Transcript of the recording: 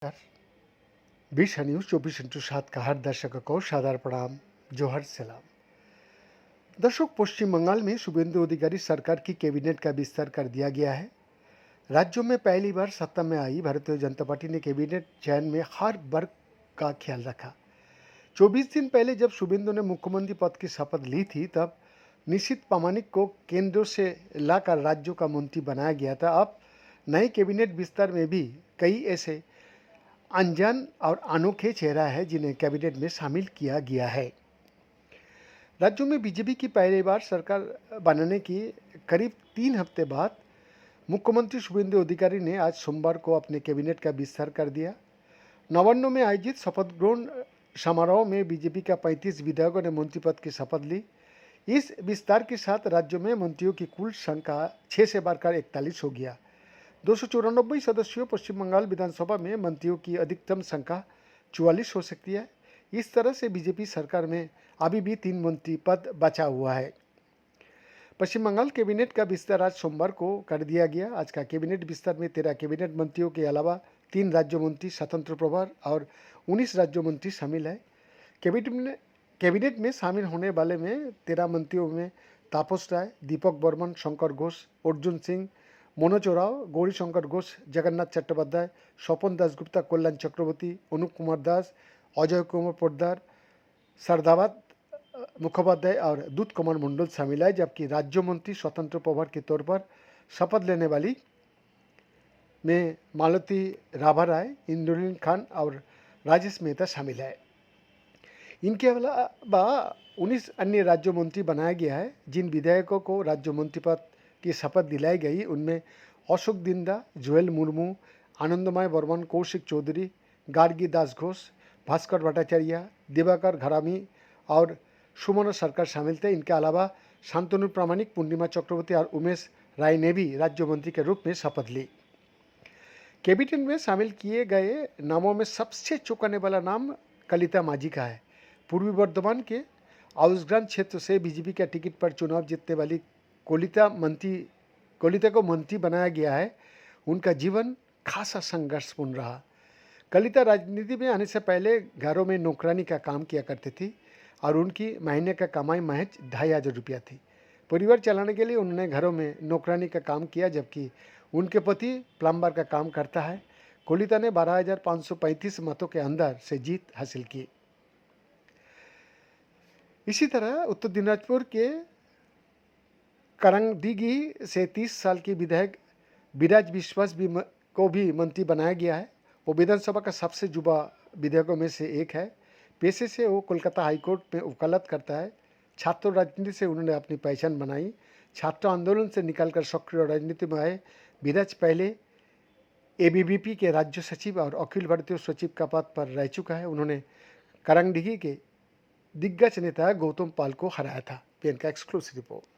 बीसा news 24x7 का हर दर्शक को सादर प्रणाम, जोहर सलाम। दर्शक, पश्चिम बंगाल में शुभेंदु अधिकारी सरकार की कैबिनेट का विस्तार कर दिया गया है। राज्यों में पहली बार सत्ता में आई भारतीय जनता पार्टी ने कैबिनेट चयन में हर वर्ग का ख्याल रखा। 24 दिन पहले जब शुभेंदु ने मुख्यमंत्री पद की शपथ ली थी, तब निश्चित प्रामाणिक को केंद्र से लाकर राज्यों का मंत्री बनाया गया था। अब नए कैबिनेट विस्तार में भी कई ऐसे अनजान और अनोखे चेहरा है जिन्हें कैबिनेट में शामिल किया गया है। राज्यों में बीजेपी की पहली बार सरकार बनने की करीब 3 हफ्ते बाद मुख्यमंत्री शुभेंदु अधिकारी ने आज सोमवार को अपने कैबिनेट का विस्तार कर दिया। नवान्न में आयोजित शपथ ग्रहण समारोह में बीजेपी का 35 विधायकों ने मंत्री पद की शपथ ली। इस विस्तार के साथ राज्यों में मंत्रियों की कुल संख्या 6 से बढ़कर 41 हो गया। 294 सदस्यों पश्चिम बंगाल विधानसभा में मंत्रियों की अधिकतम संख्या 44 हो सकती है। इस तरह से बीजेपी सरकार में अभी भी 3 मंत्री पद बचा हुआ है। पश्चिम बंगाल कैबिनेट का विस्तार आज सोमवार को कर दिया गया। आज का कैबिनेट विस्तार में 13 कैबिनेट मंत्रियों के अलावा 3 राज्य मंत्री, स्वतंत्र प्रभार और 19 राज्य मंत्री शामिल है। कैबिनेट में शामिल होने वाले में 13 मंत्रियों में तापस राय, दीपक बर्मन, शंकर घोष, अर्जुन सिंह, मनोज ओराव, गौरीशंकर घोष, जगन्नाथ चट्टोपाध्याय, स्वपन दासगुप्ता, कल्याण चक्रवर्ती, अनुप कुमार दास, अजय कुमार पोद्दार, सरदाबाद मुखोपाध्याय और दूत कुमार मंडल शामिल है। जबकि राज्य मंत्री स्वतंत्र प्रभार के तौर पर शपथ लेने वाली में मालती राभा राय, इंद्रनील खान और राजेश मेहता शामिल है। इनके अलावा 19 अन्य राज्य मंत्री बनाया गया है। जिन विधायकों को राज्य मंत्री पद की शपथ दिलाई गई उनमें अशोक दिंदा, जुएल मुर्मू, आनंदमय बर्मन, कौशिक चौधरी, गार्गी दास घोष, भास्कर भट्टाचार्य, दिवाकर घरामी और सुमन सरकार शामिल थे। इनके अलावा शांतनु प्रामाणिक, पूर्णिमा चक्रवर्ती और उमेश राय ने भी राज्य मंत्री के रूप में शपथ ली। कैबिनेट में शामिल किए गए नामों में सबसे चौंकाने वाला नाम कलिता माझी का है। पूर्वी बर्धमान के आउसग्राम क्षेत्र से बीजेपी का टिकट पर चुनाव जीतने वाली कलिता को मंत्री बनाया गया है। उनका जीवन खासा संघर्षपूर्ण रहा। कलिता राजनीति में आने से पहले घरों में नौकरानी का काम किया करती थी और उनकी महीने का कमाई महज 2500 रुपया थी। परिवार चलाने के लिए उन्होंने घरों में नौकरानी का काम किया, जबकि उनके पति प्लम्बर का काम करता है। कलिता ने 12,535 मतों के अंदर से जीत हासिल की। इसी तरह उत्तर दिनाजपुर के करंगडीगी से 30 साल की विधायक विराज विश्वास को भी मंत्री बनाया गया है। वो विधानसभा का सबसे युवा विधायकों में से एक है। पेशे से वो कोलकाता हाईकोर्ट में वकालत करता है। छात्र राजनीति से उन्होंने अपनी पहचान बनाई। छात्र आंदोलन से निकलकर सक्रिय राजनीति में आए विराज पहले एबीवीपी के राज्य सचिव और अखिल भारतीय सचिव का पद पर रह चुका है। उन्होंने करंगडीगी के दिग्गज नेता गौतम पाल को हराया था। पीएन का एक्सक्लूसिव रिपोर्ट।